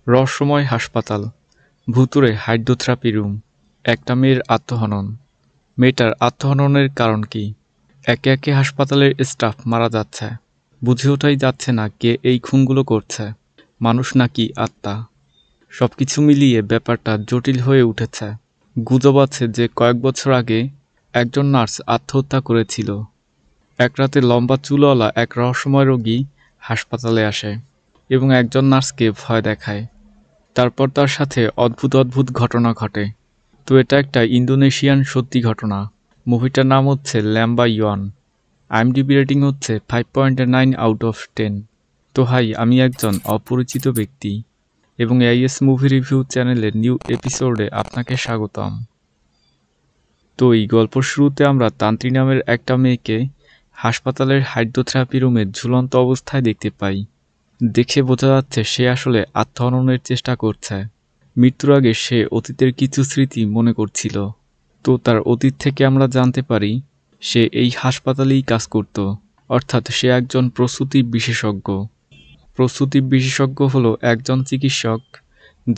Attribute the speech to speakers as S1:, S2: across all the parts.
S1: রহস্যময় হাসপাতাল, ভুতুড়ে হাইড্রোথেরাপি রুম, একটা মেয়ের আত্মহনন। মেয়েটার আত্মহননের কারণ কি? একে একে হাসপাতালের স্টাফ মারা যাচ্ছে, বুঝে ওঠাই যাচ্ছে না কে এই খুনগুলো করছে, মানুষ নাকি আত্মা। সবকিছু মিলিয়ে ব্যাপারটা জটিল হয়ে উঠেছে। গুজব আছে যে কয়েক বছর আগে একজন নার্স আত্মহত্যা করেছিল। এক রাতে লম্বা চুলওয়ালা এক রহস্যময় রোগী হাসপাতালে আসে এবং একজন নার্সকে ভয় দেখায়। তারপর তার সাথে অদ্ভুত অদ্ভুত ঘটনা ঘটে। তো এটা একটা ইন্দোনেশিয়ান সত্যি ঘটনা। মুভিটার নাম হচ্ছে ল্যাম্বা ইয়ন। আইএমডিবি রেটিং হচ্ছে 5.9 আউট অফ 10। তো হাই, আমি একজন অপরিচিত ব্যক্তি এবং AIS মুভি রিভিউ চ্যানেলের নিউ এপিসোডে আপনাকে স্বাগতম। তো এই গল্পর শুরুতে আমরা তান্ত্রী নামের একটা মেয়েকে হাসপাতালের হাইড্রোথেরাপি রুমে ঝুলন্ত অবস্থায় দেখতে পাই। দেখে বোঝা যাচ্ছে সে আসলে আত্মহননের চেষ্টা করছে। মৃত্যুর আগে সে অতীতের কিছু স্মৃতি মনে করছিল। তো তার অতীত থেকে আমরা জানতে পারি সে এই হাসপাতালেই কাজ করত, অর্থাৎ সে একজন প্রসূতি বিশেষজ্ঞ। প্রসূতি বিশেষজ্ঞ হলো একজন চিকিৎসক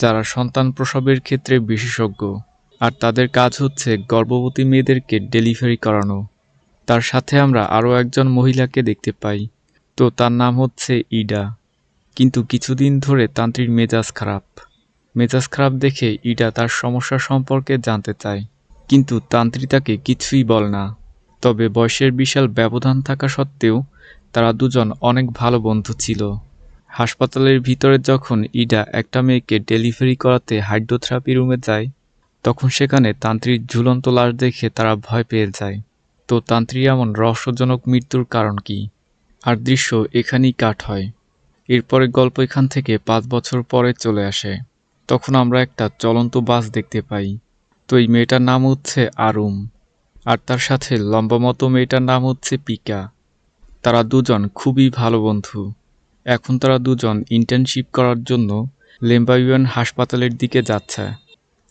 S1: যারা সন্তান প্রসবের ক্ষেত্রে বিশেষজ্ঞ, আর তাদের কাজ হচ্ছে গর্ভবতী মেয়েদেরকে ডেলিভারি করানো। তার সাথে আমরা আরও একজন মহিলাকে দেখতে পাই, তো তার নাম হচ্ছে ইডা। কিন্তু কিছুদিন ধরে তান্ত্রীর মেজাজ খারাপ দেখে ইডা তার সমস্যা সম্পর্কে জানতে চায়, কিন্তু তান্ত্রী তাকে কিছুই বলে না। তবে বয়সের বিশাল ব্যবধান থাকা সত্ত্বেও তারা দুজন অনেক ভালো বন্ধু ছিল। হাসপাতালের ভিতরে যখন ইডা একটা মেয়েকে ডেলিভারি করাতে হাইড্রোথেরাপি রুমে যায়, তখন সেখানে তান্ত্রীর ঝুলন্ত লাশ দেখে তারা ভয় পেয়ে যায়। তো তান্ত্রীর এমন রহস্যজনক মৃত্যুর কারণ কি? আর দৃশ্য এখানেই কাট হয়। এরপরে গল্প এখান থেকে 5 বছর পরে চলে আসে। তখন আমরা একটা চলন্ত বাস দেখতে পাই। তো এই মেয়েটার নাম হচ্ছে আরুম, আর তার সাথে লম্বা মতো মেয়েটার নাম হচ্ছে পিকা। তারা দুজন খুবই ভালো বন্ধু। এখন তারা দুজন ইন্টার্নশিপ করার জন্য লেম্বাইয়ন হাসপাতালের দিকে যাচ্ছে।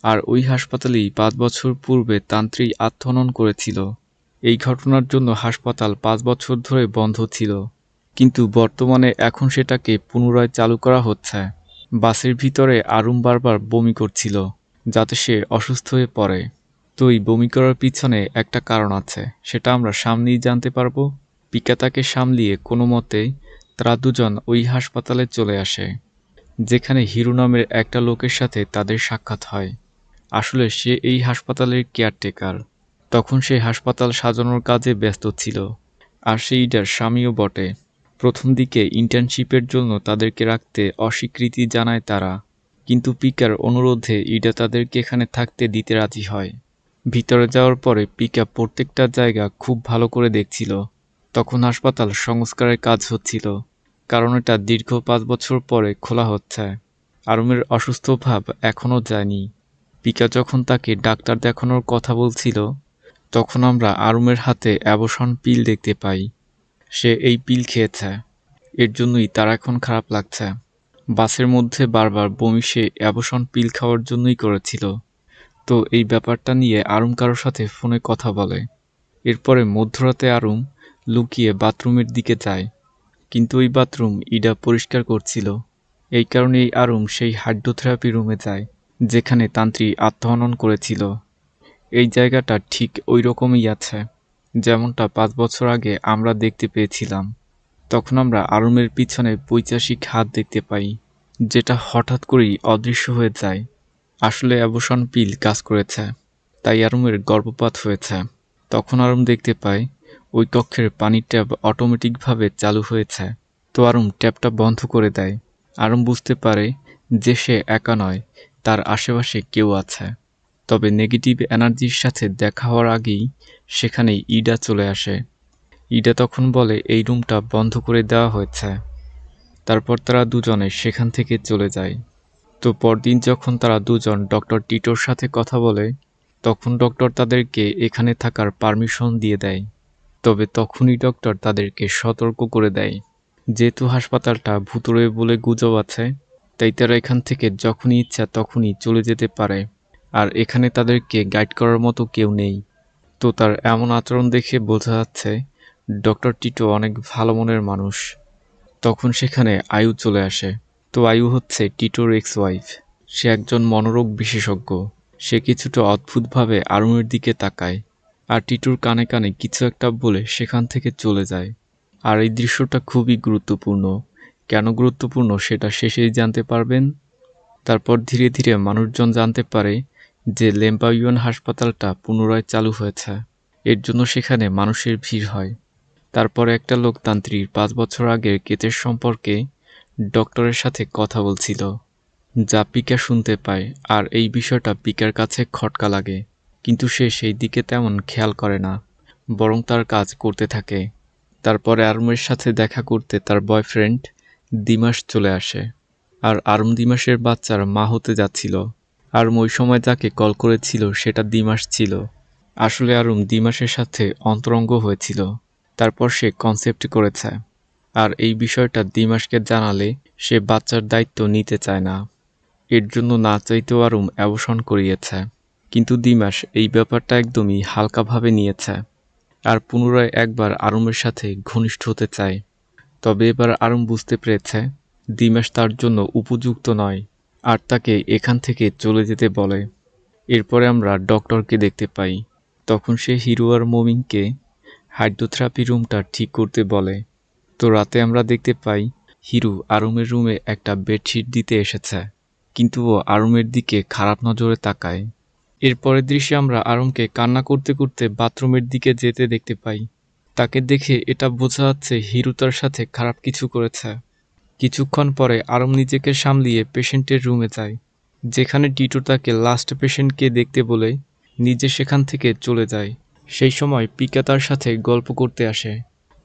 S1: আর ওই হাসপাতালেই 5 বছর পূর্বে তান্ত্রী আত্মহনন করেছিল। এই ঘটনার জন্য হাসপাতাল 5 বছর ধরে বন্ধ ছিল, কিন্তু বর্তমানে এখন সেটাকে পুনরায় চালু করা হচ্ছে। বাসের ভিতরে আরুম বারবার বমি করছিল, যাতে সে অসুস্থ হয়ে পড়ে। তো এই বমি করার পিছনে একটা কারণ আছে, সেটা আমরা সামনেই জানতে পারবো। পিকা তাকে সামলিয়ে কোনো মতে তারা দুজন ওই হাসপাতালে চলে আসে, যেখানে হিরু নামের একটা লোকের সাথে তাদের সাক্ষাৎ হয়। আসলে সে এই হাসপাতালের কেয়ারটেকার। তখন সে হাসপাতাল সাজানোর কাজে ব্যস্ত ছিল, আর সে ইডার স্বামীও বটে। প্রথম দিকে ইন্টার্নশিপের জন্য তাদেরকে রাখতে অস্বীকৃতি জানায় তারা, কিন্তু পিকার অনুরোধে ইডা তাদেরকে এখানে থাকতে দিতে রাজি হয়। ভিতরে যাওয়ার পরে পিকা প্রত্যেকটা জায়গা খুব ভালো করে দেখছিল। তখন হাসপাতাল সংস্কারের কাজ হচ্ছিল, কারণ এটা দীর্ঘ 5 বছর পরে খোলা হচ্ছে। আরুমের অসুস্থ ভাব এখনও যায়নি। পিকা যখন তাকে ডাক্তার দেখানোর কথা বলছিল, তখন আমরা আরুমের হাতে অ্যাবর্শন পিল দেখতে পাই। সে এই পিল খেয়েছে, এর জন্যই তার এখন খারাপ লাগছে। বাসের মধ্যে বারবার বমি সে অ্যাবর্শন পিল খাওয়ার জন্যই করেছিল। তো এই ব্যাপারটা নিয়ে আরুম কারোর সাথে ফোনে কথা বলে। এরপরে মধ্যরাতে আরুম লুকিয়ে বাথরুমের দিকে যায়, কিন্তু ওই বাথরুম ইডা পরিষ্কার করছিল। এই কারণেই আরুম সেই হাইড্রোথেরাপি রুমে যায়, যেখানে তান্ত্রী আত্মহনন করেছিল। এই জায়গাটা ঠিক ওই রকমই আছে, যেমনটা 5 বছর আগে আমরা দেখতে পেয়েছিলাম। তখন আমরা আরুমের পিছনে পৈশাচিক হাত দেখতে পাই, যেটা হঠাৎ করেই অদৃশ্য হয়ে যায়। আসলে অ্যাবর্শন পিল কাজ করেছে, তাই আরুমের গর্ভপাত হয়েছে। তখন আরুম দেখতে পায় ওই কক্ষের পানির ট্যাপ অটোমেটিকভাবে চালু হয়েছে। তো আরুম ট্যাপটা বন্ধ করে দেয়। আরুম বুঝতে পারে যে সে একা নয়, তার আশেপাশে কেউ আছে। তবে নেগেটিভ এনার্জির সাথে দেখা হওয়ার আগেই সেখানেই ইডা চলে আসে। ইডা তখন বলে এই রুমটা বন্ধ করে দেওয়া হয়েছে। তারপর তারা দুজনে সেখান থেকে চলে যায়। তো পরদিন যখন তারা দুজন ডক্টর টিটোর সাথে কথা বলে, তখন ডক্টর তাদেরকে এখানে থাকার পারমিশন দিয়ে দেয়। তবে তখনই ডক্টর তাদেরকে সতর্ক করে দেয়, যেহেতু হাসপাতালটা ভুতুড়ে বলে গুজব আছে, তাই তারা এখান থেকে যখনই ইচ্ছা তখনই চলে যেতে পারে, আর এখানে তাদেরকে গাইড করার মতো কেউ নেই। তো তার এমন আচরণ দেখে বোঝা যাচ্ছে ডক্টর টিটো অনেক ভালো মনের মানুষ। তখন সেখানে আয়ু চলে আসে। তো আয়ু হচ্ছে টিটোর এক্স ওয়াইফ। সে একজন মনোরোগ বিশেষজ্ঞ। সে কিছুটা অদ্ভুতভাবে আরুমের দিকে তাকায় আর টিটোর কানে কানে কিছু একটা বলে সেখান থেকে চলে যায়। আর এই দৃশ্যটা খুবই গুরুত্বপূর্ণ। কেন গুরুত্বপূর্ণ সেটা শেষেই জানতে পারবেন। তারপর ধীরে ধীরে মানুষজন জানতে পারে যে লেম্পাইয়ন হাসপাতালটা পুনরায় চালু হয়েছে। এর জন্য সেখানে মানুষের ভিড় হয়। তারপরে একটা লোকতান্ত্রিক 5 বছর আগের কেসের সম্পর্কে ডক্টরের সাথে কথা বলছিল, যা পিকা শুনতে পায়। আর এই বিষয়টা পিকার কাছে খটকা লাগে, কিন্তু সে সেই দিকে তেমন খেয়াল করে না, বরং তার কাজ করতে থাকে। তারপরে আরুমের সাথে দেখা করতে তার বয়ফ্রেন্ড দিমাস চলে আসে। আর আরুম দিমাসের বাচ্চার মা হতে যাচ্ছিল। আরুম ওই সময় যাকে কল করেছিল সেটা দিমাস ছিল। আসলে আরুম দিমাসের সাথে অন্তরঙ্গ হয়েছিল। তারপর সে কনসেপ্ট করেছে। আর এই বিষয়টা দিমাসকে জানালে সে বাচ্চার দায়িত্ব নিতে চায় না। এর জন্য না চাইতেও আরুম অ্যাবর্শন করিয়েছে। কিন্তু দিমাস এই ব্যাপারটা একদমই হালকাভাবে নিয়েছে আর পুনরায় একবার আরুমের সাথে ঘনিষ্ঠ হতে চায়। তবে এবার আরুম বুঝতে পেরেছে দিমাস তার জন্য উপযুক্ত নয় আর তাকে এখান থেকে চলে যেতে বলে। এরপরে আমরা ডক্টরকে দেখতে পাই। তখন সে হিরো আর মমিনকে হাইড্রোথেরাপি রুমটা ঠিক করতে বলে। তো রাতে আমরা দেখতে পাই হিরু আরুমের রুমে একটা বেডশিট দিতে এসেছে, কিন্তু ও আরুমের দিকে খারাপ নজরে তাকায়। এরপরের দৃশ্যে আমরা আরুমকে কান্না করতে করতে বাথরুমের দিকে যেতে দেখতে পাই। তাকে দেখে এটা বোঝা যাচ্ছে হিরু তার সাথে খারাপ কিছু করেছে। কিছুক্ষণ পরে আরুম নিজেকে সামলিয়ে পেশেন্টের রুমে যায়, যেখানে টিটো তাকে লাস্ট পেশেন্টকে দেখতে বলে নিজে সেখান থেকে চলে যায়। সেই সময় পিকা তার সাথে গল্প করতে আসে।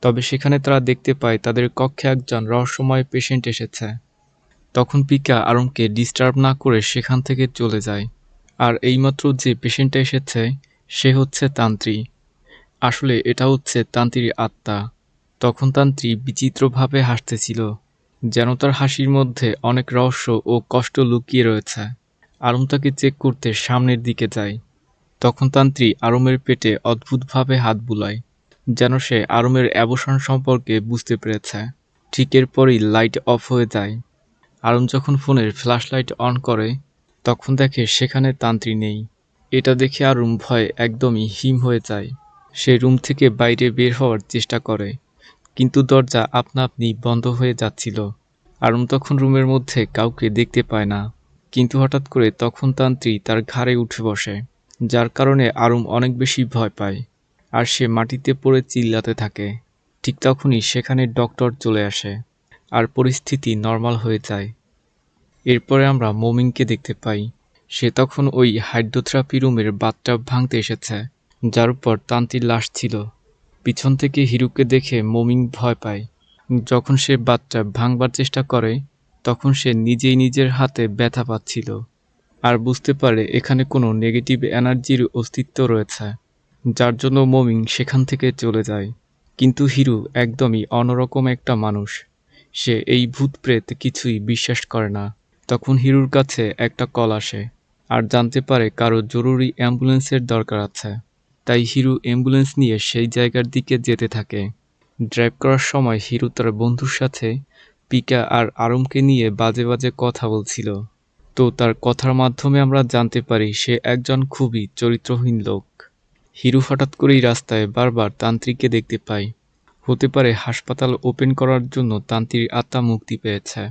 S1: তবে সেখানে তারা দেখতে পায় তাদের কক্ষে একজন রহস্যময় পেশেন্ট এসেছে। তখন পিকা আরুমকে ডিস্টার্ব না করে সেখান থেকে চলে যায়। আর এইমাত্র যে পেশেন্টটা এসেছে সে হচ্ছে তান্ত্রী। আসলে এটা হচ্ছে তান্ত্রীর আত্মা। তখন তান্ত্রী বিচিত্রভাবে হাসতেছিল, যেন তার হাসির মধ্যে অনেক রহস্য ও কষ্ট লুকিয়ে রয়েছে। আরুম তাকে চেক করতে সামনের দিকে যায়। তখন তান্ত্রী আরুমের পেটে অদ্ভুতভাবে হাত বুলায়, যেন সে আরুমের অ্যাবর্শন সম্পর্কে বুঝতে পেরেছে। ঠিক এরপরই লাইট অফ হয়ে যায়। আরুম যখন ফোনের ফ্ল্যাশ লাইট অন করে তখন দেখে সেখানে তান্ত্রী নেই। এটা দেখে আরুম ভয়ে একদমই হিম হয়ে যায়। সে রুম থেকে বাইরে বের হওয়ার চেষ্টা করে, কিন্তু দরজা আপনা আপনি বন্ধ হয়ে যাচ্ছিল। আরুম তখন রুমের মধ্যে কাউকে দেখতে পায় না, কিন্তু হঠাৎ করে তখন তান্ত্রী তার ঘাড়ে উঠে বসে, যার কারণে আরুম অনেক বেশি ভয় পায় আর সে মাটিতে পড়ে চিল্লাতে থাকে। ঠিক তখনই সেখানে ডক্টর চলে আসে আর পরিস্থিতি নর্মাল হয়ে যায়। এরপরে আমরা মমিনকে দেখতে পাই। সে তখন ওই হাইড্রোথেরাপি রুমের বাথটাব ভাঙতে এসেছে, যার উপর তান্ত্রীর লাশ ছিল। পিছন থেকে হিরুকে দেখে মমিন ভয় পায়। যখন সে বাথটাব ভাঙবার চেষ্টা করে তখন সে নিজেই নিজের হাতে ব্যথা পাচ্ছিল আর বুঝতে পারে এখানে কোনো নেগেটিভ এনার্জির অস্তিত্ব রয়েছে, যার জন্য মমিন সেখান থেকে চলে যায়। কিন্তু হিরু একদমই অন্যরকম একটা মানুষ। সে এই ভূত প্রেত কিছুই বিশ্বাস করে না। তখন হিরুর কাছে একটা কল আসে আর জানতে পারে কারো জরুরি অ্যাম্বুলেন্সের দরকার আছে। তাই হিরু অ্যাম্বুলেন্স নিয়ে সেই জায়গার দিকে যেতে থাকে। ড্রাইভ করার সময় হিরু তার বন্ধুর সাথে পিকা আর আরুমকে নিয়ে বাজে বাজে কথা বলছিল। তো তার কথার মাধ্যমে আমরা জানতে পারি সে একজন খুবই চরিত্রহীন লোক। হিরু হঠাৎ করেই রাস্তায় বারবার তান্ত্রিককে দেখতে পায়। হতে পারে হাসপাতাল ওপেন করার জন্য তান্ত্রিক আত্মা মুক্তি পেয়েছে।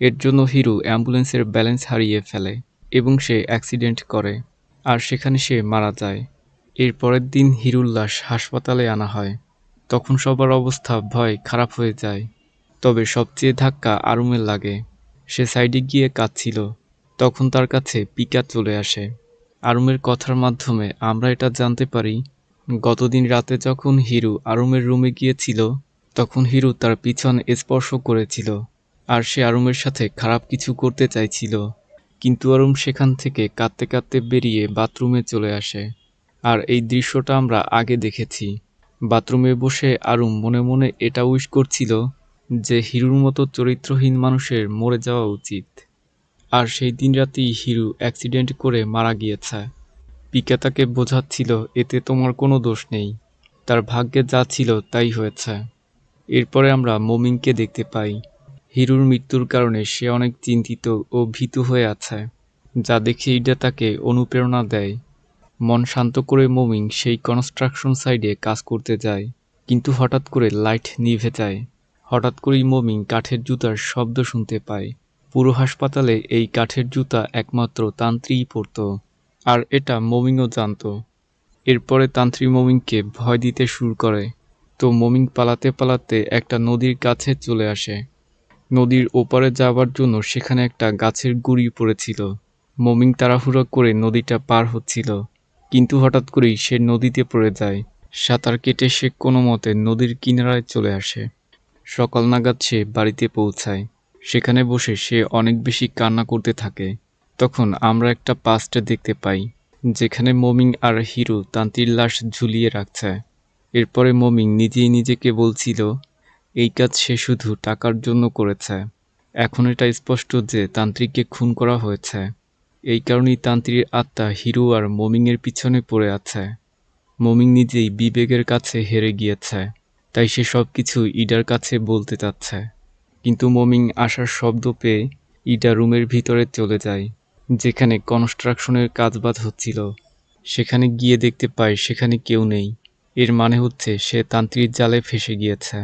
S1: এর জন্য হিরু অ্যাম্বুলেন্সের ব্যালেন্স হারিয়ে ফেলে এবং সে অ্যাক্সিডেন্ট করে আর সেখানে সে মারা যায়। এর পরের দিন হিরুর লাশ হাসপাতালে আনা হয়। তখন সবার অবস্থা ভয় খারাপ হয়ে যায়। তবে সবচেয়ে ধাক্কা আরুমের লাগে। সে সাইডে গিয়ে কাঁদছিল। তখন তার কাছে পিকা চলে আসে। আরুমের কথার মাধ্যমে আমরা এটা জানতে পারি গতদিন রাতে যখন হিরু আরুমের রুমে গিয়েছিল তখন হিরু তার পিছন স্পর্শ করেছিল আর সে আরুমের সাথে খারাপ কিছু করতে চাইছিল। কিন্তু আরুম সেখান থেকে কাঁদতে কাঁদতে বেরিয়ে বাথরুমে চলে আসে। আর এই দৃশ্যটা আমরা আগে দেখেছি। বাথরুমে বসে আরুম মনে মনে এটা উইশ করছিল যে হিরুর মতো চরিত্রহীন মানুষের মরে যাওয়া উচিত। আর সেই দিন রাতেই হিরু অ্যাক্সিডেন্ট করে মারা গিয়েছে। পিকা তাকে বোঝাচ্ছিল এতে তোমার কোনো দোষ নেই, তার ভাগ্যে যা ছিল তাই হয়েছে। এরপরে আমরা মমিনকে দেখতে পাই। হিরুর মৃত্যুর কারণে সে অনেক চিন্তিত ও ভীতু হয়ে আছে, যা দেখে ইডা তাকে অনুপ্রেরণা দেয়। মন শান্ত করে মমিন সেই কনস্ট্রাকশন সাইডে কাজ করতে যায়, কিন্তু হঠাৎ করে লাইট নিভে যায়। হঠাৎ করেই মমিন কাঠের জুতার শব্দ শুনতে পায়। পুরো হাসপাতালে এই কাঠের জুতা একমাত্র তান্ত্রীই পরত, আর এটা মমিনও জানত। এরপরে তান্ত্রী মমিনকে ভয় দিতে শুরু করে। তো মমিন পালাতে পালাতে একটা নদীর কাছে চলে আসে। নদীর ওপারে যাবার জন্য সেখানে একটা গাছের গুঁড়ি পড়েছিল। মমিন তাড়াহুড়ো করে নদীটা পার হচ্ছিল, কিন্তু হঠাৎ করেই সে নদীতে পড়ে যায়। সাঁতার কেটে সে কোনো মতে নদীর কিনারায় চলে আসে। সকাল নাগাদ সে বাড়িতে পৌঁছায়। সেখানে বসে সে অনেক বেশি কান্না করতে থাকে। তখন আমরা একটা পাস্ট দেখতে পাই, যেখানে মমিন আর হিরু তান্ত্রীর লাশ ঝুলিয়ে রাখছে। এরপরে মমিন নিজেই নিজেকে বলছিল, এই কাজ সে শুধু টাকার জন্য করেছে। এখন এটা স্পষ্ট যে তান্ত্রিককে খুন করা হয়েছে। এই কারণেই তান্ত্রীর আত্মা হিরু আর মমিনের পিছনে পড়ে আছে। মমিন নিজেই বিবেকের কাছে হেরে গিয়েছে, তাই সে সবকিছু ইডার কাছে বলতে চাচ্ছে। কিন্তু মমিন আসার শব্দ পেয়ে ইডা রুমের ভিতরে চলে যায়, যেখানে কনস্ট্রাকশনের কাজবাজ হচ্ছিল। সেখানে গিয়ে দেখতে পায় সেখানে কেউ নেই। এর মানে হচ্ছে সে তান্ত্রিক জালে ফেঁসে গিয়েছে।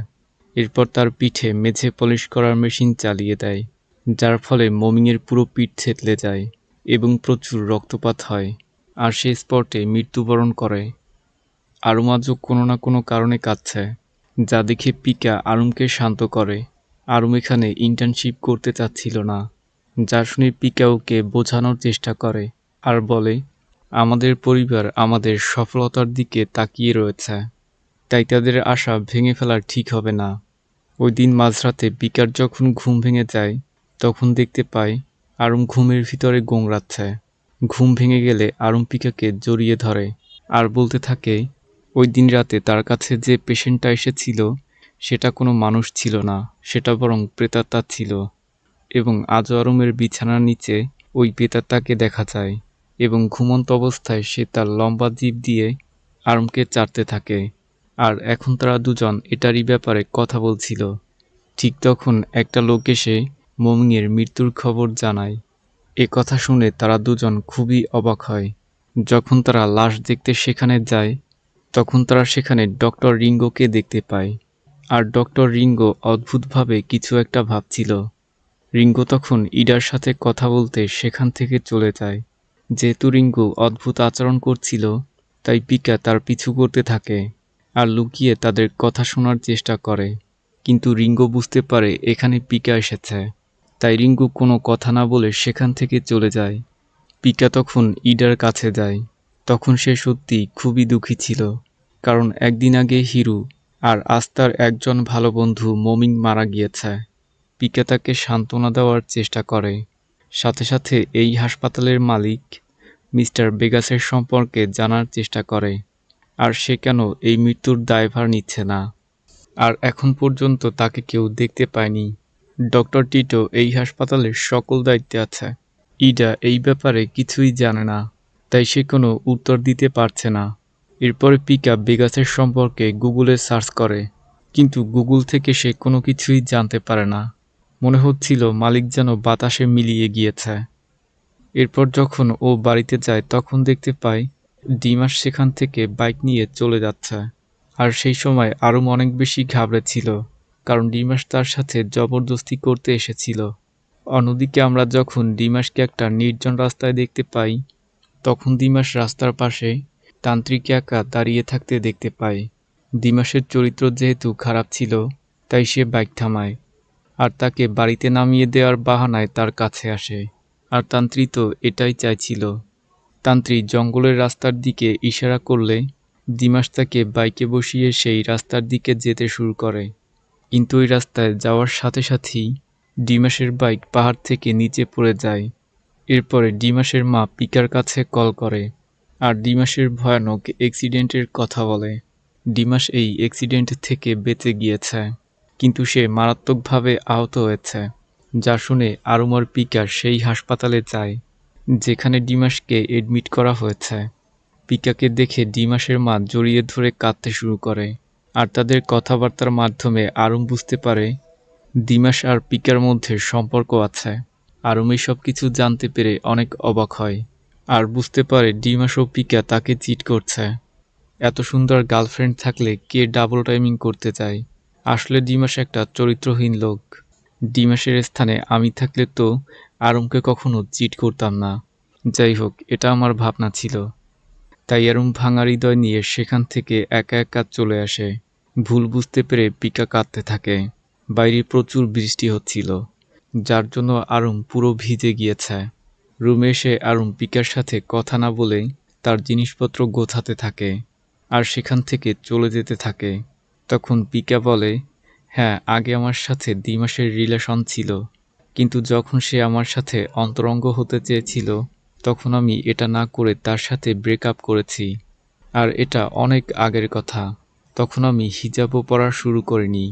S1: এরপর তার পিঠে মেঝে পলিশ করার মেশিন চালিয়ে দেয়, যার ফলে মমিনের পুরো পিঠ থেতলে যায় এবং প্রচুর রক্তপাত হয়, আর সে স্পটে মৃত্যুবরণ করে। আরুম আজও কোনো না কোনো কারণে কাঁদছে, যা দেখে পিকা আরুমকে শান্ত করে। আরুম এখানে ইন্টার্নশিপ করতে চাচ্ছিল না, যা শুনে পিকা ওকে বোঝানোর চেষ্টা করে আর বলে, আমাদের পরিবার আমাদের সফলতার দিকে তাকিয়ে রয়েছে, তাই তাদের আশা ভেঙে ফেলা ঠিক হবে না। ওই দিন মাঝরাতে পিকার যখন ঘুম ভেঙে যায়, তখন দেখতে পায় আরুম ঘুমের ভিতরে গোংড়াচ্ছে। ঘুম ভেঙে গেলে আরুম পিকাকে জড়িয়ে ধরে আর বলতে থাকে, ওই দিন রাতে তার কাছে যে পেশেন্টটা এসেছিল সেটা কোনো মানুষ ছিল না, সেটা বরং প্রেতাত্মা ছিল। এবং আজও আরুমের বিছানার নিচে ওই প্রেতাত্মাকে দেখা যায়, এবং ঘুমন্ত অবস্থায় সে তার লম্বা জিভ দিয়ে আরুমকে চাটতে থাকে। আর এখন তারা দুজন এটারই ব্যাপারে কথা বলছিল। ঠিক তখন একটা লোক এসে মমিনের মৃত্যুর খবর জানায়। এ কথা শুনে তারা দুজন খুবই অবাক হয়। যখন তারা লাশ দেখতে সেখানে যায়, তখন তারা সেখানে ডক্টর রিঙ্গোকে দেখতে পায়। আর ডক্টর রিঙ্গো অদ্ভুতভাবে কিছু একটা ভাবছিল। রিঙ্গো তখন ইডার সাথে কথা বলতে সেখান থেকে চলে যায়। যেহেতু রিঙ্গো অদ্ভুত আচরণ করছিল, তাই পিকা তার পিছু করতে থাকে আর লুকিয়ে তাদের কথা শোনার চেষ্টা করে। কিন্তু রিঙ্গো বুঝতে পারে এখানে পিকা এসেছে, তাই রিঙ্গো কোনো কথা না বলে সেখান থেকে চলে যায়। পিকা তখন ইডার কাছে যায়। তখন সে সত্যি খুবই দুঃখী ছিল, কারণ একদিন আগে হিরু আর আস্তার একজন ভালো বন্ধু মমিন মারা গিয়েছে। পিকা তাকে সান্ত্বনা দেওয়ার চেষ্টা করে। সাথে সাথে এই হাসপাতালের মালিক মিস্টার বেগাসের সম্পর্কে জানার চেষ্টা করে, আর সে কেন এই মৃত্যুর দায়ভার নিচ্ছে না। আর এখন পর্যন্ত তাকে কেউ দেখতে পায়নি। ডক্টর টিটো এই হাসপাতালের সকল দায়িত্বে আছে। ইডা এই ব্যাপারে কিছুই জানে না, তাই সে কোনো উত্তর দিতে পারছে না। এরপরে পিকা বেগাসের সম্পর্কে গুগলে সার্চ করে, কিন্তু গুগল থেকে সে কোনো কিছুই জানতে পারে না। মনে হচ্ছিল মালিক যেন বাতাসে মিলিয়ে গিয়েছে। এরপর যখন ও বাড়িতে যায় তখন দেখতে পায় ডিমাস সেখান থেকে বাইক নিয়ে চলে যাচ্ছে। আর সেই সময় আরুম অনেক বেশি ঘাবড়েছিল, কারণ ডিমাস তার সাথে জবরদস্তি করতে এসেছিল। অন্যদিকে আমরা যখন ডিমাসকে একটা নির্জন রাস্তায় দেখতে পাই, তখন ডিমাস রাস্তার পাশে তান্ত্রিক একা দাঁড়িয়ে থাকতে দেখতে পাই। ডিমাসের চরিত্র যেহেতু খারাপ ছিল, তাই সে বাইক থামায় আর তাকে বাড়িতে নামিয়ে দেওয়ার বাহানায় তার কাছে আসে। আর তান্ত্রী তো এটাই চাইছিল। তান্ত্রী জঙ্গলের রাস্তার দিকে ইশারা করলে ডিমাস তাকে বাইকে বসিয়ে সেই রাস্তার দিকে যেতে শুরু করে। কিন্তু ওই রাস্তায় যাওয়ার সাথে সাথেই ডিমাসের বাইক পাহাড় থেকে নিচে পড়ে যায়। এরপরে ডিমাসের মা পিকার কাছে কল করে আর ডিমাসের ভয়ানক অ্যাক্সিডেন্টের কথা বলে। ডিমাস এই অ্যাক্সিডেন্ট থেকে বেঁচে গিয়েছে, কিন্তু সে মারাত্মকভাবে আহত হয়েছে, যা শুনে আরুম আর পিকা সেই হাসপাতালে যায় যেখানে ডিমাসকে এডমিট করা হয়েছে। পিকাকে দেখে ডিমাসের মা জড়িয়ে ধরে কাঁদতে শুরু করে, আর তাদের কথাবার্তার মাধ্যমে আরুম বুঝতে পারে দিমাস আর পিকার মধ্যে সম্পর্ক আছে। আরুম এই সব কিছু জানতে পেরে অনেক অবাক হয় আর বুঝতে পারে ডিমাস ও পিকা তাকে চিট করছে। এত সুন্দর গার্লফ্রেন্ড থাকলে কে ডাবল টাইমিং করতে চায়? আসলে ডিমাস একটা চরিত্রহীন লোক। ডিমাসের স্থানে আমি থাকলে তো আরুমকে কখনো চিট করতাম না। যাই হোক, এটা আমার ভাবনা ছিল। তাই আরুম ভাঙা হৃদয় নিয়ে সেখান থেকে একা একা চলে আসে। ভুল বুঝতে পেরে পিকা কাঁদতে থাকে। বাইরে প্রচুর বৃষ্টি হচ্ছিল, যার জন্য আরুম পুরো ভিজে গিয়েছে। রুমে এসে আরুম পিকার সাথে কথা না বলেই তার জিনিসপত্র গোছাতে থাকে আর সেখান থেকে চলে যেতে থাকে। তখন পিকা বলে, হ্যাঁ, আগে আমার সাথে 2 মাসের রিলেশন ছিল, কিন্তু যখন সে আমার সাথে অন্তরঙ্গ হতে চেয়েছিল তখন আমি এটা না করে তার সাথে ব্রেকআপ করেছি। আর এটা অনেক আগের কথা, তখন আমি হিজাবও পরা শুরু করিনি।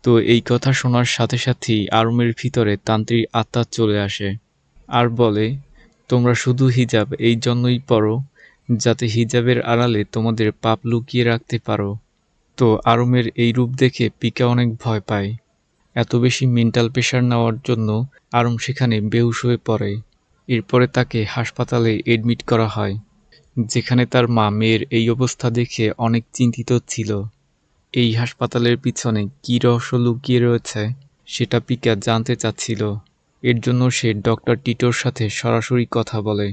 S1: তো এই কথা শোনার সাথে সাথেই আরুমের ভিতরে তান্ত্রিক আত্মা চলে আসে আর বলে, তোমরা শুধু হিজাব এই জন্যই পরো যাতে হিজাবের আড়ালে তোমাদের পাপ লুকিয়ে রাখতে পারো। তো আরুমের এই রূপ দেখে পিকা অনেক ভয় পায়। এত বেশি মেন্টাল প্রেশার নেওয়ার জন্য আরুম সেখানে বেহুশ হয়ে পড়ে। এরপরে তাকে হাসপাতালে এডমিট করা হয়, যেখানে তার মা মেয়ের এই অবস্থা দেখে অনেক চিন্তিত ছিল। এই হাসপাতালের পিছনে কী রহস্য লুকিয়ে রয়েছে সেটা পিকা জানতে চাচ্ছিল। এর জন্য সে ডক্টর টিটোর সাথে সরাসরি কথা বলে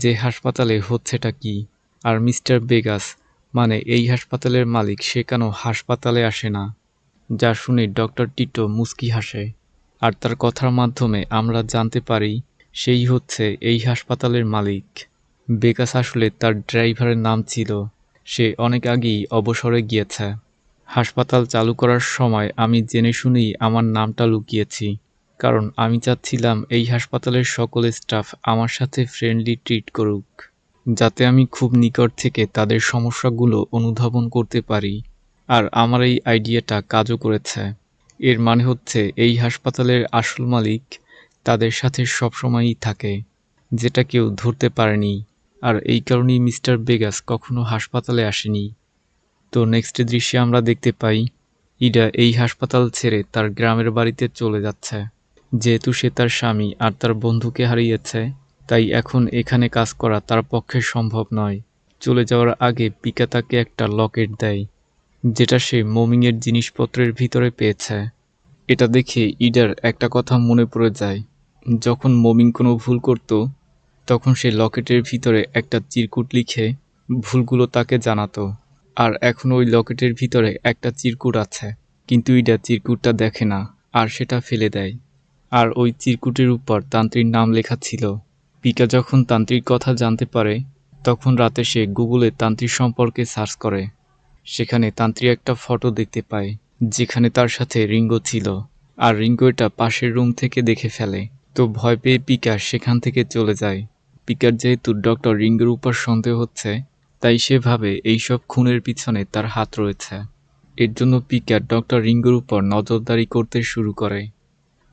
S1: যে হাসপাতালে হচ্ছেটা কি। আর মিস্টার বেগাস, মানে এই হাসপাতালের মালিক, সে কেন হাসপাতালে আসে না? যা শুনে ডক্টর টিটো মুচকি হাসে। আর তার কথার মাধ্যমে আমরা জানতে পারি সেই হচ্ছে এই হাসপাতালের মালিক। বেগাস আসলে তার ড্রাইভারের নাম ছিল। সে অনেক আগেই অবসরে গিয়েছে। হাসপাতাল চালু করার সময় আমি জেনে শুনেই আমার নামটা লুকিয়েছি, কারণ আমি চাচ্ছিলাম এই হাসপাতালের সকল স্টাফ আমার সাথে ফ্রেন্ডলি ট্রিট করুক, যাতে আমি খুব নিকট থেকে তাদের সমস্যাগুলো অনুধাবন করতে পারি। আর আমার এই আইডিয়াটা কাজও করেছে। এর মানে হচ্ছে এই হাসপাতালের আসল মালিক তাদের সাথে সবসময়ই থাকে, যেটা কেউ ধরতে পারেনি। আর এই কারণেই মিস্টার বেগাস কখনো হাসপাতালে আসেনি। তো নেক্সট দৃশ্যে আমরা দেখতে পাই ইডা এই হাসপাতাল ছেড়ে তার গ্রামের বাড়িতে চলে যাচ্ছে। যেহেতু সে তার স্বামী আর তার বন্ধুকে হারিয়েছে, তাই এখন এখানে কাজ করা তার পক্ষে সম্ভব নয়। চলে যাওয়ার আগে পিকা তাকে একটা লকেট দেয়, যেটা সে মমিংয়ের জিনিসপত্রের ভিতরে পেয়েছে। এটা দেখে ইডার একটা কথা মনে পড়ে যায়। যখন মমিং কোনো ভুল করত, তখন সে লকেটের ভিতরে একটা চিরকুট লিখে ভুলগুলো তাকে জানাতো। আর এখন ওই লকেটের ভিতরে একটা চিরকুট আছে, কিন্তু ইডা চিরকুটটা দেখে না আর সেটা ফেলে দেয়। আর ওই চিরকুটের উপর তান্ত্রিক নাম লেখা ছিল। পিকা যখন তান্ত্রিক কথা জানতে পারে, তখন রাতে সে গুগলে তান্ত্রিক সম্পর্কে সার্চ করে। সেখানে তান্ত্রিক একটা ফটো দেখতে পায়, যেখানে তার সাথে রিঙ্গো ছিল। আর রিঙ্গো এটা পাশের রুম থেকে দেখে ফেলে। তো ভয় পেয়ে পিকা সেখান থেকে চলে যায়। পিকার যেহেতু ডক্টর রিঙ্গোর উপর সন্দেহ হচ্ছে, তাই সে ভাবে এইসব খুনের পিছনে তার হাত রয়েছে। এর জন্য পিকা ডক্টর রিঙ্গোর উপর নজরদারি করতে শুরু করে।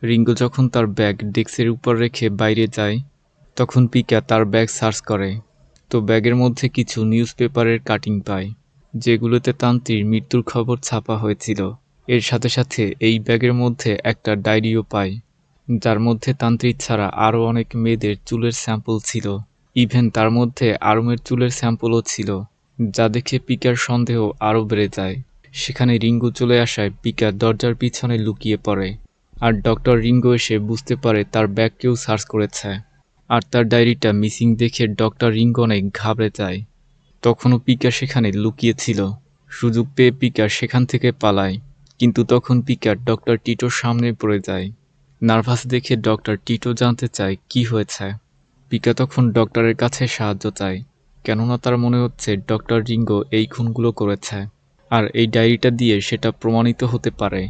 S1: রিঙ্গো যখন তার ব্যাগ ডেস্কের উপর রেখে বাইরে যায়, তখন পিকা তার ব্যাগ সার্চ করে। তো ব্যাগের মধ্যে কিছু নিউজ পেপারের কাটিং পায়, যেগুলোতে তান্ত্রির মৃত্যুর খবর ছাপা হয়েছিল। এর সাথে সাথে এই ব্যাগের মধ্যে একটা ডায়েরিও পায়, যার মধ্যে তান্ত্রিক ছাড়া আরও অনেক মেয়েদের চুলের স্যাম্পল ছিল। ইভেন তার মধ্যে আরুমের চুলের স্যাম্পলও ছিল, যা দেখে পিকার সন্দেহ আরও বেড়ে যায়। সেখানে রিঙ্গো চলে আসায় পিকা দরজার পিছনে লুকিয়ে পড়ে। আর ডক্টর রিঙ্গো এসে বুঝতে পারে তার ব্যাগ কেউ সার্চ করেছে। আর তার ডায়েরিটা মিসিং দেখে ডক্টর রিঙ্গো অনেক ঘাবড়ে যায়। তখনও পিকা সেখানে লুকিয়ে ছিল। সুযোগ পেয়ে পিকা সেখান থেকে পালায়, কিন্তু তখন পিকা ডক্টর টিটোর সামনে পড়ে যায়। নার্ভাস দেখে ডক্টর টিটো জানতে চায় কি হয়েছে। পিকা তখন ডক্টরের কাছে সাহায্য চায়, কেননা তার মনে হচ্ছে ডক্টর রিঙ্গো এই খুনগুলো করেছে, আর এই ডায়েরিটা দিয়ে সেটা প্রমাণিত হতে পারে।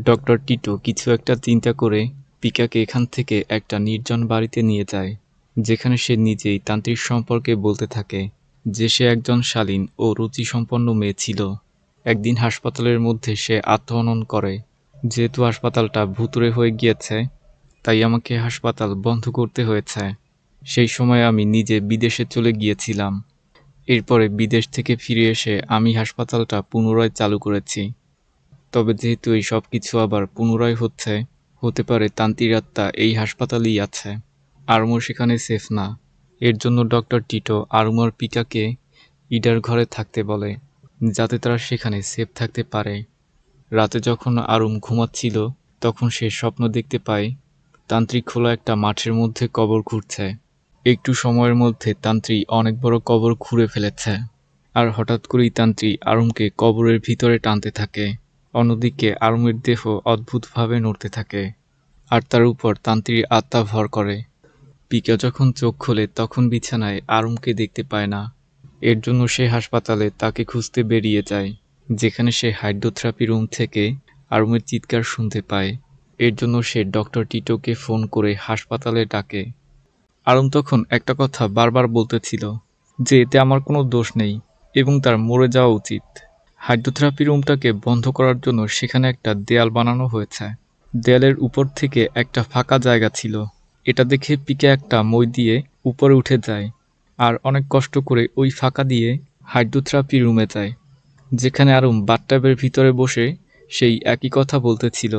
S1: ডক্টর টিটো কিছু একটা চিন্তা করে পিকাকে এখান থেকে একটা নির্জন বাড়িতে নিয়ে যায়, যেখানে সে নিজেই তান্ত্রিক সম্পর্কে বলতে থাকে যে সে একজন শালীন ও রুচিসম্পন্ন মেয়ে ছিল। একদিন হাসপাতালের মধ্যে সে আত্মহনন করে। যেহেতু হাসপাতালটা ভুতুড়ে হয়ে গিয়েছে, তাই আমাকে হাসপাতাল বন্ধ করতে হয়েছে। সেই সময় আমি নিজে বিদেশে চলে গিয়েছিলাম। এরপরে বিদেশ থেকে ফিরে এসে আমি হাসপাতালটা পুনরায় চালু করেছি। তবে যেহেতু এই সব কিছু আবার পুনরায় হচ্ছে, হতে পারে তান্ত্রিক আত্মা এই হাসপাতালেই আছে। আরুমও সেখানে সেফ না। এর জন্য ডক্টর টিটো আরুম আর পিকাকে ইডার ঘরে থাকতে বলে, যাতে তারা সেখানে সেফ থাকতে পারে। রাতে যখন আরুম ঘুমাচ্ছিল, তখন সে স্বপ্ন দেখতে পায় তান্ত্রিক খোলা একটা মাঠের মধ্যে কবর খুঁড়ছে। একটু সময়ের মধ্যে তান্ত্রিক অনেক বড় কবর খুঁড়ে ফেলেছে। আর হঠাৎ করেই তান্ত্রিক আরুমকে কবরের ভিতরে টানতে থাকে। অন্যদিকে আরুমের দেহ অদ্ভুতভাবে নড়তে থাকে, আর তার উপর তান্ত্রিক আত্মা ভর করে। পিকা যখন চোখ খোলে তখন বিছানায় আরুমকে দেখতে পায় না। এর জন্য সে হাসপাতালে তাকে খুঁজতে বেরিয়ে যায়, যেখানে সে হাইড্রোথেরাপি রুম থেকে আরুমের চিৎকার শুনতে পায়। এর জন্য সে ডক্টর টিটোকে ফোন করে হাসপাতালে ডাকে। আরুম তখন একটা কথা বারবার বলতেছিল যে এতে আমার কোনো দোষ নেই এবং তার মরে যাওয়া উচিত। হাইড্রোথেরাপি রুমটাকে বন্ধ করার জন্য সেখানে একটা দেয়াল বানানো হয়েছে। দেয়ালের উপর থেকে একটা ফাঁকা জায়গা ছিল। এটা দেখে পিকে একটা মই দিয়ে উপরে উঠে যায় আর অনেক কষ্ট করে ওই ফাঁকা দিয়ে হাইড্রোথেরাপি রুমে যায়, যেখানে আরুম বাথটাবের ভিতরে বসে সেই একই কথা বলতেছিল।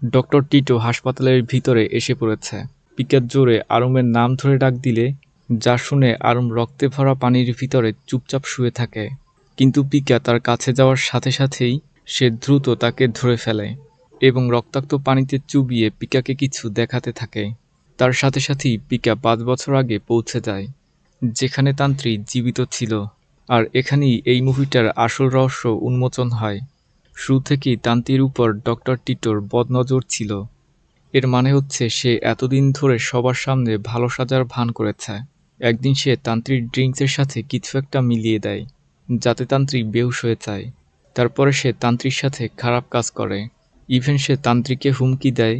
S1: ডক্টর টিটো হাসপাতালের ভিতরে এসে পড়েছে। পিকা জোরে আরুমের নাম ধরে ডাক দিলে, যা শুনে আরুম রক্তে ভরা পানির ভিতরে চুপচাপ শুয়ে থাকে। কিন্তু পিকা তার কাছে যাওয়ার সাথে সাথেই সে দ্রুত তাকে ধরে ফেলে এবং রক্তাক্ত পানিতে চুবিয়ে পিকাকে কিছু দেখাতে থাকে। তার সাথে সাথেই পিকা ৫ বছর আগে পৌঁছে যায়, যেখানে তান্ত্রিক জীবিত ছিল। আর এখানেই এই মুভিটার আসল রহস্য উন্মোচন হয়। শুরু থেকেই তান্ত্রির উপর ডক্টর টিটোর বদনজর ছিল। এর মানে হচ্ছে সে এতদিন ধরে সবার সামনে ভালো সাজার ভান করেছে। একদিন সে তান্ত্রিক ড্রিঙ্কসের সাথে কিছু একটা মিলিয়ে দেয়, যাতে তান্ত্রিক বেহুশ হয়ে যায়। তারপরে সে তান্ত্রিক সাথে খারাপ কাজ করে। ইভেন সে তান্ত্রিককে হুমকি দেয়,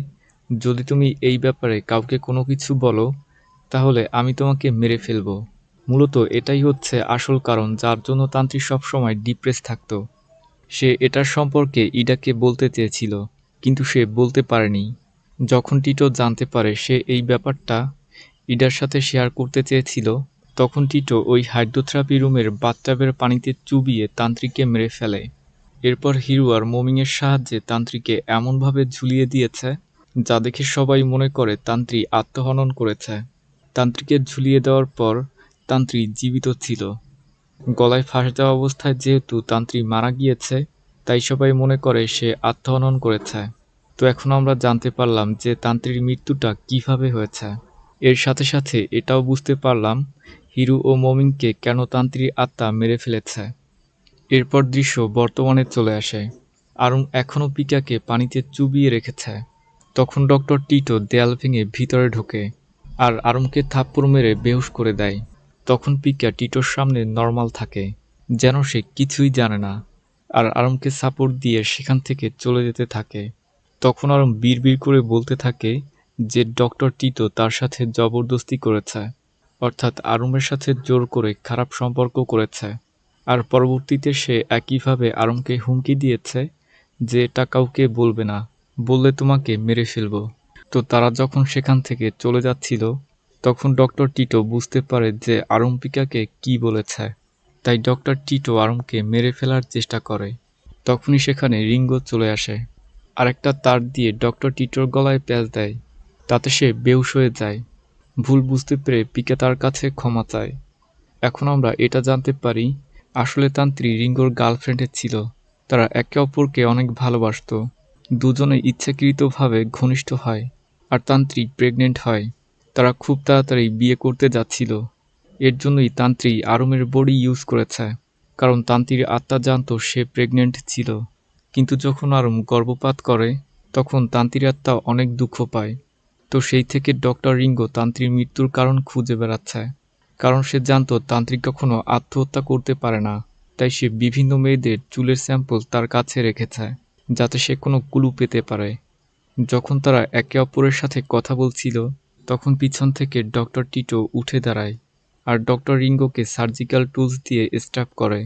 S1: যদি তুমি এই ব্যাপারে কাউকে কোনো কিছু বলো, তাহলে আমি তোমাকে মেরে ফেলবো। মূলত এটাই হচ্ছে আসল কারণ যার জন্য তান্ত্রিক সবসময় ডিপ্রেস থাকতো। সে এটার সম্পর্কে ইডাকে বলতে চেয়েছিল, কিন্তু সে বলতে পারেনি। যখন টিটো জানতে পারে সে এই ব্যাপারটা ইডার সাথে শেয়ার করতে চেয়েছিল, তখন টিটো ওই হাইড্রোথেরাপি রুমের বাথটাবের পানিতে চুবিয়ে তান্ত্রিককে মেরে ফেলে। এরপর হিরো আর মমিংয়ের সাহায্যে তান্ত্রিককে এমনভাবে ঝুলিয়ে দিয়েছে, যা দেখে সবাই মনে করে তান্ত্রিক আত্মহনন করেছে। তান্ত্রিককে ঝুলিয়ে দেওয়ার পর তান্ত্রিক জীবিত ছিল। গলায় ফাঁস দেওয়া অবস্থায় যেহেতু তান্ত্রিক মারা গিয়েছে, তাই সবাই মনে করে সে আত্মহনন করেছে। তো এখন আমরা জানতে পারলাম যে তান্ত্রিক মৃত্যুটা কিভাবে হয়েছে। এর সাথে সাথে এটাও বুঝতে পারলাম হিরো ও মমিনকে কেন তান্ত্রিক আত্মা মেরে ফেলেছে। এরপর দৃশ্য বর্তমানে চলে আসে। আরুম এখনও পিকাকে পানিতে চুবিয়ে রেখেছে। তখন ডক্টর টিটো দেয়াল ভেঙে ভিতরে ঢোকে আর আরুমকে থাপ্পড় মেরে বেহুশ করে দেয়। তখন পিকা টিটোর সামনে নর্মাল থাকে, যেন সে কিছুই জানে না, আর আরুমকে সাপোর্ট দিয়ে সেখান থেকে চলে যেতে থাকে। তখন আরুম বিড়বিড় করে বলতে থাকে যে ডক্টর টিটো তার সাথে জবরদস্তি করেছে, অর্থাৎ আরুমের সাথে জোর করে খারাপ সম্পর্ক করেছে। আর পরবর্তীতে সে একইভাবে আরুমকে হুমকি দিয়েছে যে এটা কাউকে বলবে না, বললে তোমাকে মেরে ফেলবো। তো তারা যখন সেখান থেকে চলে যাচ্ছিল, তখন ডক্টর টিটো বুঝতে পারে যে আরুম পিকাকে কি বলেছে। তাই ডক্টর টিটো আরুমকে মেরে ফেলার চেষ্টা করে। তখনই সেখানে রিঙ্গো চলে আসে, আরেকটা তার দিয়ে ডক্টর টিটোর গলায় প্যাঁচ দেয়। তাতে সে বেহুশ হয়ে যায়। ভুল বুঝতে পেরে পিকা তার কাছে ক্ষমা চায়। এখন আমরা এটা জানতে পারি আসলে তান্ত্রিক রিঙ্গোর গার্লফ্রেন্ডের ছিল। তারা একে অপরকে অনেক ভালোবাসত। দুজনে ইচ্ছাকৃতভাবে ঘনিষ্ঠ হয় আর তান্ত্রিক প্রেগনেন্ট হয়। তারা খুব তাড়াতাড়ি বিয়ে করতে যাচ্ছিল। এর জন্যই তান্ত্রিক আরুমের বডি ইউজ করেছে, কারণ তান্ত্রিক আত্মা জানত সে প্রেগনেন্ট ছিল। কিন্তু যখন আরুম গর্ভপাত করে, তখন তান্ত্রিক আত্মা অনেক দুঃখ পায়। তো সেই থেকে ডক্টর রিঙ্গো তান্ত্রিক মৃত্যুর কারণ খুঁজে বেড়াচ্ছে, কারণ সে জানত তান্ত্রিক কখনো আত্মহত্যা করতে পারে না। তাই সে বিভিন্ন মেয়েদের চুলের স্যাম্পল তার কাছে রেখেছে, যাতে সে কোনো ক্লু পেতে পারে। যখন তারা একে অপরের সাথে কথা বলছিল, তখন পিছন থেকে ডক্টর টিটো উঠে দাঁড়ায় আর ডক্টর রিঙ্গোকে সার্জিক্যাল টুলস দিয়ে স্ট্যাব করে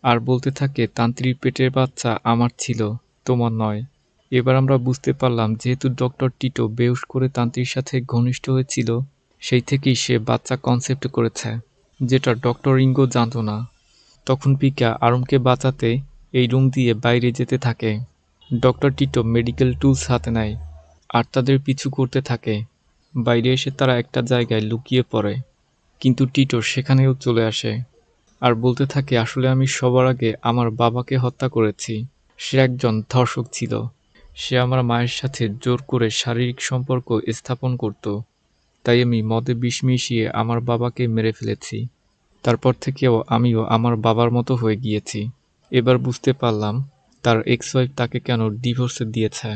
S1: আর বলতে থাকে, তান্ত্রিক পেটের বাচ্চা আমার ছিল, তোমার নয়। এবার আমরা বুঝতে পারলাম যেহেতু ডক্টর টিটো বেহুশ করে তান্ত্রিক সাথে ঘনিষ্ঠ হয়েছিল, সেই থেকেই সে বাচ্চা কনসেপ্ট করেছে, যেটা ডক্টর রিঙ্গো জানত না। তখন পিকা আরুমকে বাঁচাতে এই রুম দিয়ে বাইরে যেতে থাকে। ডক্টর টিটো মেডিকেল টুলস হাতে নেয় আর তাদের পিছু করতে থাকে। বাইরে এসে তারা একটা জায়গায় লুকিয়ে পড়ে, কিন্তু টিটো সেখানেও চলে আসে আর বলতে থাকে, আসলে আমি সবার আগে আমার বাবাকে হত্যা করেছি। সে একজন ধর্ষক ছিল। সে আমার মায়ের সাথে জোর করে শারীরিক সম্পর্ক স্থাপন করত। তাই আমি মদে বিষ মিশিয়ে আমার বাবাকে মেরে ফেলেছি। তারপর থেকেও আমিও আমার বাবার মতো হয়ে গিয়েছি। এবার বুঝতে পারলাম তার এক্স ওয়াইফ তাকে কেন ডিভোর্সে দিয়েছে।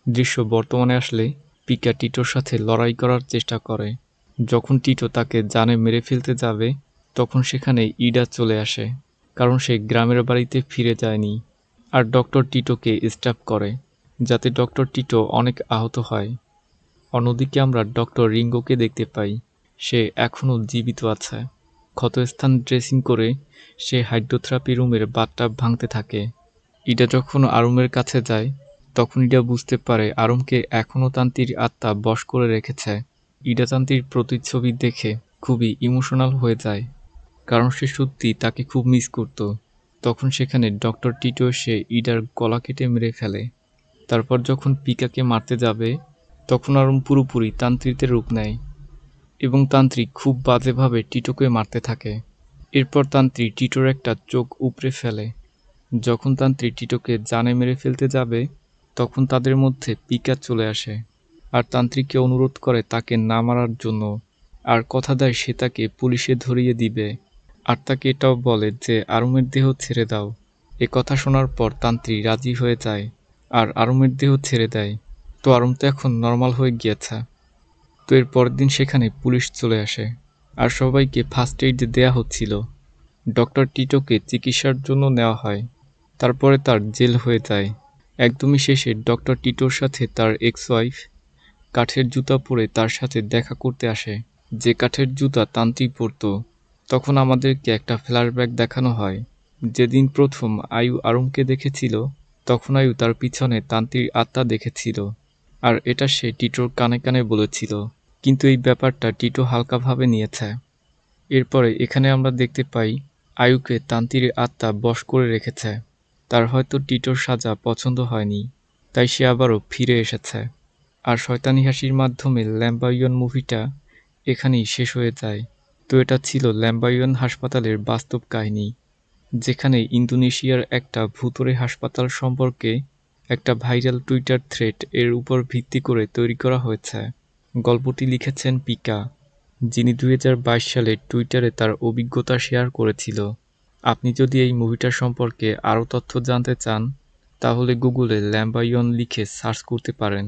S1: দৃশ্য বর্তমানে আসলে পিকা টিটোর সাথে লড়াই করার চেষ্টা করে। যখন টিটো তাকে জানে মেরে ফেলতে যাবে, তখন সেখানে ইডা চলে আসে, কারণ সে গ্রামের বাড়িতে ফিরে যায়নি আর ডক্টর টিটোকে স্ট্যাপ করে, যাতে ডক্টর টিটো অনেক আহত হয়। অন্যদিকে আমরা ডক্টর রিঙ্গোকে দেখতে পাই। সে এখনও জীবিত আছে। ক্ষতস্থান ড্রেসিং করে সে হাইড্রোথেরাপি রুমের বাথটাব ভাঙতে থাকে। ইডা যখন আরুমের কাছে যায়, তখন ইডা বুঝতে পারে আরুমকে এখনও তান্ত্রীর আত্মা বশ করে রেখেছে। ইডা তান্ত্রীর প্রতিচ্ছবি দেখে খুবই ইমোশনাল হয়ে যায়, কারণ সে সত্যি তাকে খুব মিস করত। তখন সেখানে ডক্টর টিটো এসে ইডার গলা কেটে মেরে ফেলে। তারপর যখন পিকাকে মারতে যাবে, তখন আরুম পুরোপুরি তান্ত্রিকের রূপ নেয় এবং তান্ত্রিক খুব বাজেভাবে টিটোকে মারতে থাকে। এরপর তান্ত্রিক টিটোর একটা চোখ উপড়ে ফেলে। যখন তান্ত্রিক টিটোকে জানে মেরে ফেলতে যাবে, তখন তাদের মধ্যে পিকা চলে আসে আর তান্ত্রিককে অনুরোধ করে তাকে না মারার জন্য, আর কথা দেয় সে তাকে পুলিশে ধরিয়ে দিবে, আর তাকে এটাও বলে যে আরুমের দেহ ছেড়ে দাও। এ কথা শোনার পর তান্ত্রিক রাজি হয়ে যায় আর আরুমের দেহ ছেড়ে দেয়। তো আরুম তো এখন নর্মাল হয়ে গিয়েছে। তো এর পরের দিন সেখানে পুলিশ চলে আসে আর সবাইকে ফার্স্ট এইড দেয়া হচ্ছিল। ডক্টর টিটোকে চিকিৎসার জন্য নেওয়া হয়। তারপরে তার জেল হয়ে যায়। একদমই শেষে ডক্টর টিটোর সাথে তার এক্স ওয়াইফ কাঠের জুতা পরে তার সাথে দেখা করতে আসে, যে কাঠের জুতা তান্ত্রিক পরত। তখন আমাদেরকে একটা ফ্ল্যাশব্যাক দেখানো হয়। যেদিন প্রথম আয়ু আরুমকে দেখেছিল, তখন আয়ু তার পিছনে তান্ত্রিক আত্মা দেখেছিল আর এটা সে টিটোর কানে কানে বলেছিল, কিন্তু এই ব্যাপারটা টিটো হালকাভাবে নিয়েছে। এরপরে এখানে আমরা দেখতে পাই আয়ুকে তান্ত্রিক আত্মা বশ করে রেখেছে। তার হয়তো টিটোর সাজা পছন্দ হয়নি, তাই সে আবারও ফিরে এসেছে। আর শয়তানি হাসির মাধ্যমে ল্যাম্বায়ন মুভিটা এখানেই শেষ হয়ে যায়। তো এটা ছিল ল্যাম্বায়ন হাসপাতালের বাস্তব কাহিনী, যেখানে ইন্দোনেশিয়ার একটা ভুতুড়ে হাসপাতাল সম্পর্কে একটা ভাইরাল টুইটার থ্রেড এর উপর ভিত্তি করে তৈরি করা হয়েছে। গল্পটি লিখেছেন পিকা, যিনি 2022 সালে টুইটারে তার অভিজ্ঞতা শেয়ার করেছিল। আপনি যদি এই মুভিটা সম্পর্কে আরও তথ্য জানতে চান, তাহলে গুগলে ল্যাম্বায়ন লিখে সার্চ করতে পারেন।